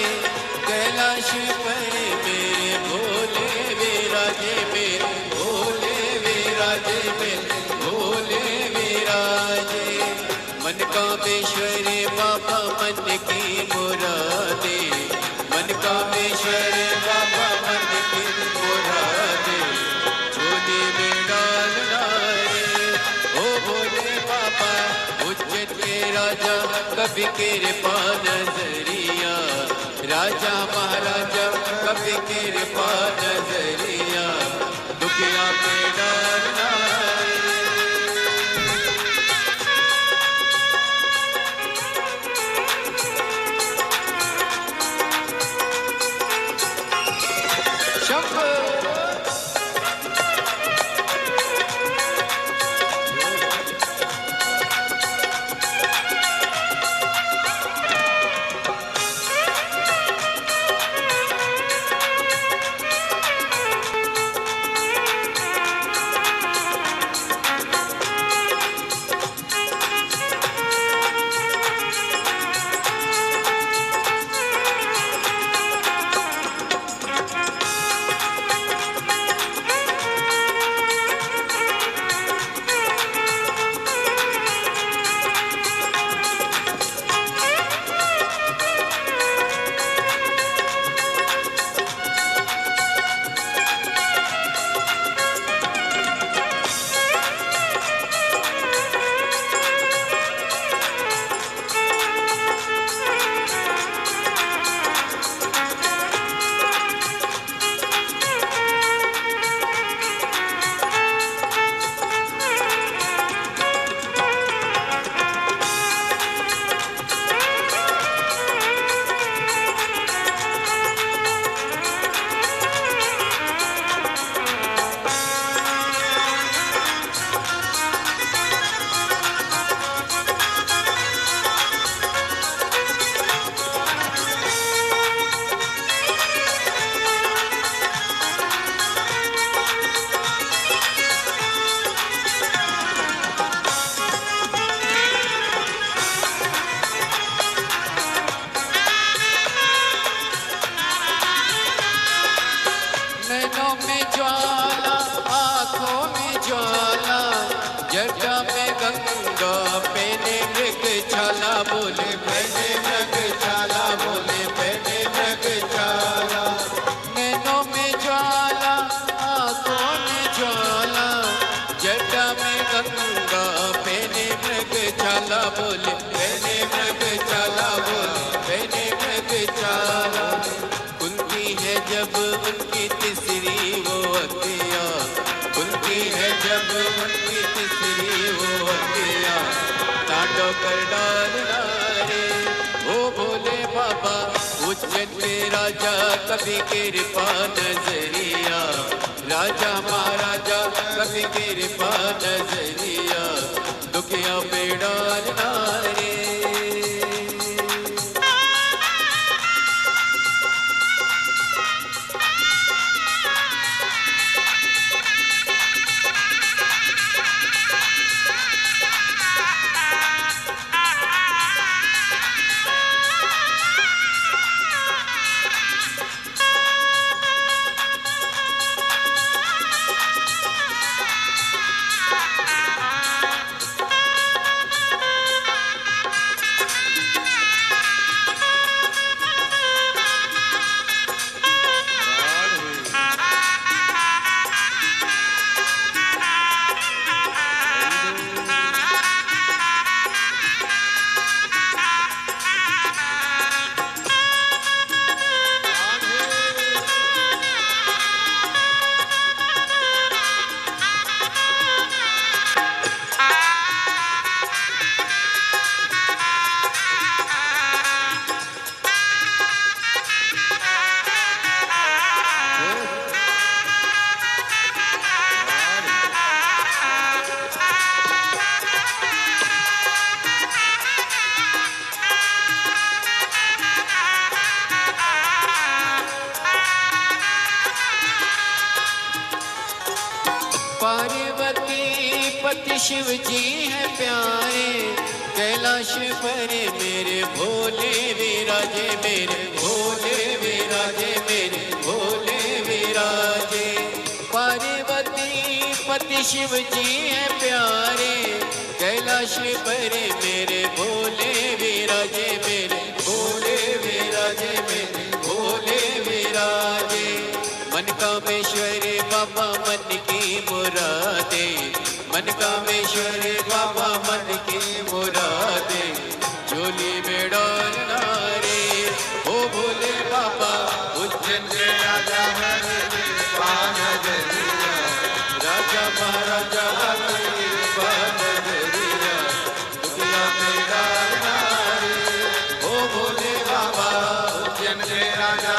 कैलाश पर मेरे भोले विराजे, मेरे भोले विराजे, मेरे भोले विराजे। मन कामेश्वर बाबा मन की मुरादे, मन कामेश्वर बाबा मन की मुरादे, झोली में डालना रे ओ भोले बाबा। उज्जैन के राजा कभी कृपा नजरिया, राजा महाराजा कभी कृपा नजरिया, दुखिया पे डालना ज्वाला, जटा में गंगा पहने मृग छाला, बोले पहने मृग छाला, बोले पहने मृग छाला। नैनों में ज्वाला, आंखों में ज्वाला, जटा में गंगा पहने मृग छाला, बोले पहने मृग छाला, बोले पहने मृग छाला। कुंती है जब उनकी तीसरी वो अतिया, कुंती है जब उनकी तीसरी वो अतिया, तांडव कर डालना रे ओ भोले बाबा। उज्जैन के राजा कभी कृपा नजरिया, राजा महाराजा कभी कृपा नजरिया, दुखिया पे डालना रे। पार्वती पति शिव जी है प्यारे, कैलाश पर मेरे भोले विराजे, मेरे भोले विराजे, मेरे भोले विराजे। पार्वती पति शिव जी है प्यारे, कैलाश पर मेरे भोले विराजे, मेरे भोले विराजे, मेरे भोले विराजे। मन कामेश्वर बाबा मन की मुरादे, मन कामेश्वर बाबा मन की मुरादे, झोली में डालना रे ओ भोले बाबा। उज्जैन के राजा राजा महाराजा दुनिया में डालना रे ओ भोले बाबा। उज्जैन के राजा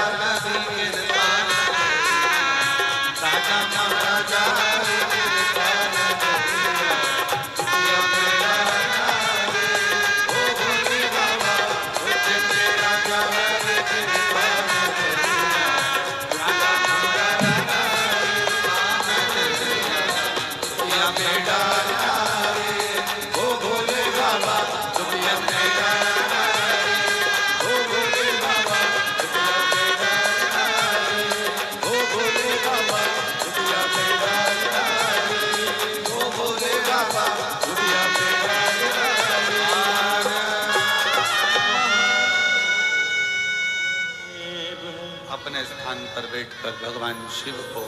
अपने स्थान पर बैठकर भगवान शिव को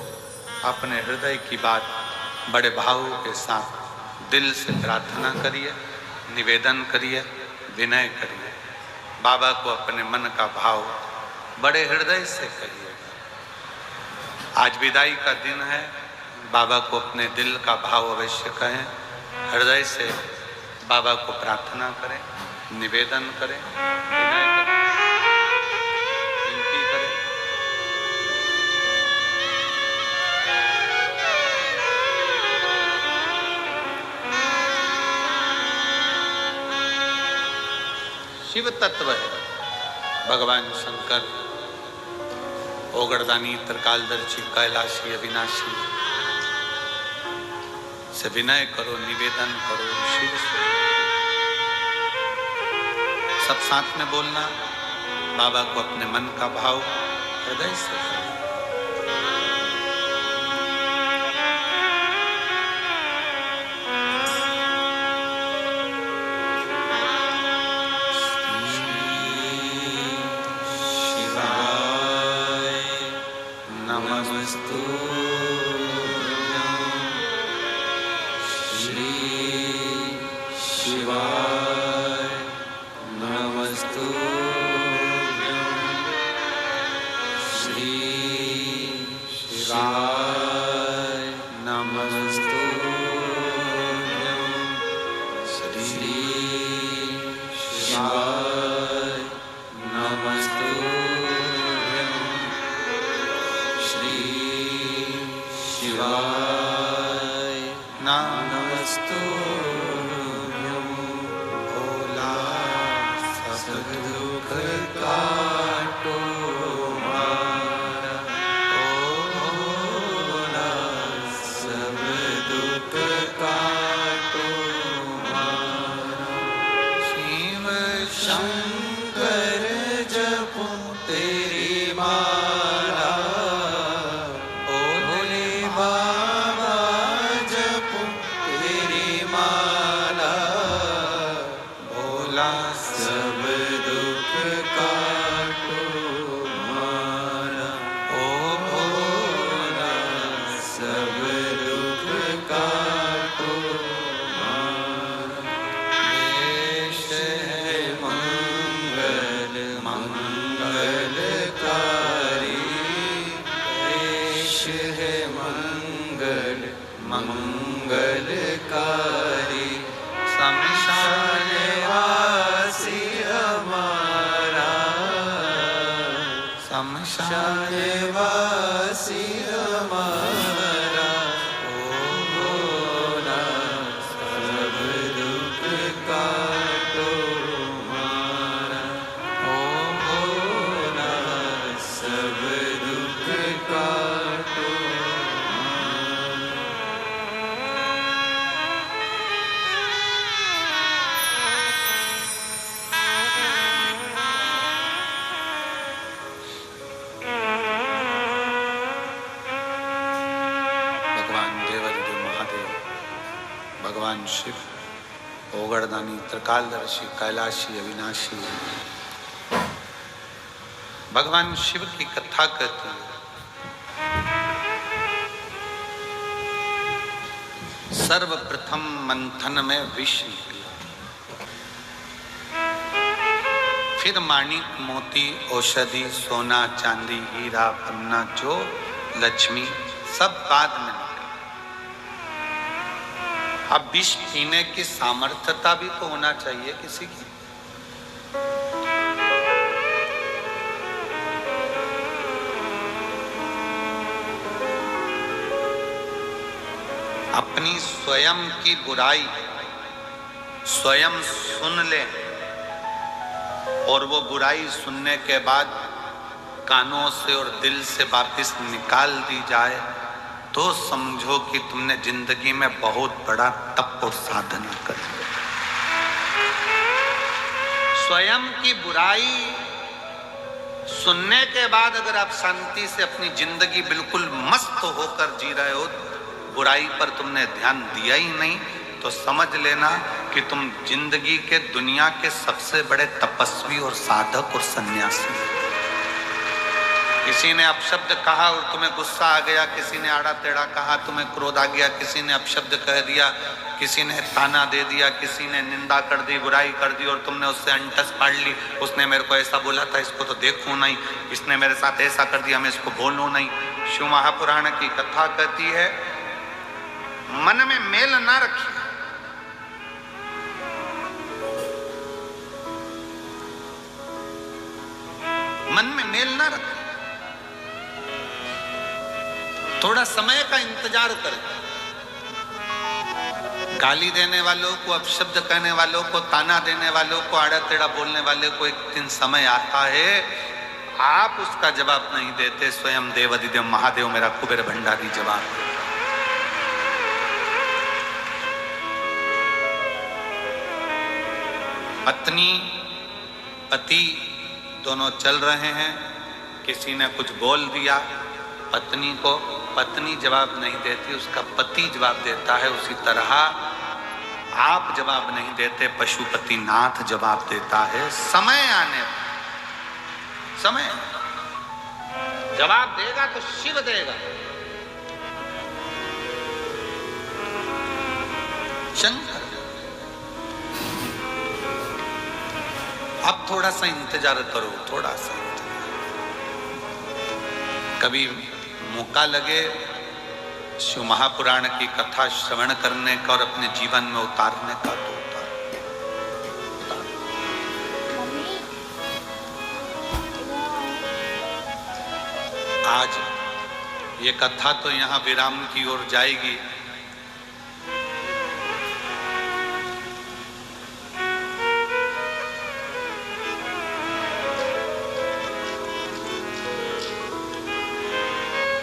अपने हृदय की बात बड़े भाव के साथ दिल से प्रार्थना करिए, निवेदन करिए, विनय करिए। बाबा को अपने मन का भाव बड़े हृदय से करिए। आज विदाई का दिन है, बाबा को अपने दिल का भाव अवश्य कहें, हृदय से बाबा को प्रार्थना करें, निवेदन करें, विनय करें, विनती करें। शिव तत्व है भगवान शंकर, ओगरदानी, त्रिकालदर्शी, कैलाशी, अविनाशी। से विनय करो, निवेदन करो शिव से। सब साथ में बोलना, बाबा को अपने मन का भाव हृदय से। नमस्तुभ्यं श्री शिवाय नमस्तुभ्यं श्री शिवाय नमस्तुभ्यं श्री शिवाय नमस्तुभ्यं श्री शिवाय नमस्तुभ्यं भोला सब दुख काटो मारा ओ भोला सब दुख काटो मारा शिव शंकर जपो तेरी माला ओ भोले बाबा जपो तेरी माला भोला सब दुख काटो मारा ओ भोला सब दुख काटो मारा देश है मंगल मंगलकारी देश है मंगल मंगलकारी शमशान वासी हमारा शमशान वासी हमारा ओ भोला सब दुख काटो मारा ओ भोला सब दुख काटो भगवान देवाधिदेव महादेव भगवान शिव ओगड़दानी त्रिकालदर्शी कैलाशी अविनाशी भगवान शिव की कथा कहती है। सर्वप्रथम मंथन में विष निकला, फिर माणिक मोती औषधि सोना चांदी हीरा पन्ना जो लक्ष्मी सब बाद में निकला। अब विष पीने की सामर्थ्यता भी तो होना चाहिए किसी की। अपनी स्वयं की बुराई स्वयं सुन ले और वो बुराई सुनने के बाद कानों से और दिल से वापस निकाल दी जाए तो समझो कि तुमने जिंदगी में बहुत बड़ा तप और साधना कर ली। स्वयं की बुराई सुनने के बाद अगर आप शांति से अपनी जिंदगी बिल्कुल मस्त होकर जी रहे हो, बुराई पर तुमने ध्यान दिया ही नहीं, तो समझ लेना कि तुम जिंदगी के दुनिया के सबसे बड़े तपस्वी और साधक और सन्यासी। किसी ने अपशब्द कहा और तुम्हें गुस्सा आ गया, किसी ने आड़ा टेढ़ा कहा तुम्हें क्रोध आ गया, किसी ने अपशब्द कह दिया, किसी ने ताना दे दिया, किसी ने निंदा कर दी, बुराई कर दी और तुमने उससे अंटस पाड़ ली। उसने मेरे को ऐसा बोला था, इसको तो देखूं नहीं, इसने मेरे साथ ऐसा कर दिया, मैं इसको बोलूं नहीं। शिव महापुराण की कथा कहती है मन में मेल ना रखिए। मन में मेल ना रखिए, थोड़ा समय का इंतजार करें। गाली देने वालों को, अपशब्द कहने वालों को, ताना देने वालों को, आड़ा टेढ़ा बोलने वाले को एक दिन समय आता है आप उसका जवाब नहीं देते, स्वयं देवाधिदेव महादेव मेरा कुबेर भंडारी जवाब देते। पत्नी पति दोनों चल रहे हैं, किसी ने कुछ बोल दिया पत्नी को, पत्नी जवाब नहीं देती, उसका पति जवाब देता है। उसी तरह आप जवाब नहीं देते, पशुपति नाथ जवाब देता है। समय आने समय जवाब देगा तो शिव देगा। शंकर। अब थोड़ा सा इंतजार करो, थोड़ा सा इंतजार। कभी मौका लगे शिव महापुराण की कथा श्रवण करने का और अपने जीवन में उतारने का तो आज ये कथा तो यहां विराम की ओर जाएगी।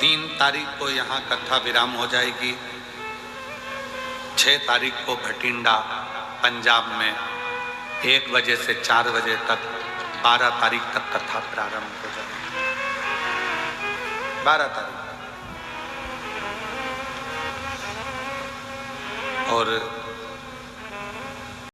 तीन तारीख को यहां कथा विराम हो जाएगी। 6 तारीख को भटिंडा पंजाब में 1 बजे से 4 बजे तक 12 तारीख तक कथा प्रारंभ हो जाएगी। 12 तारीख और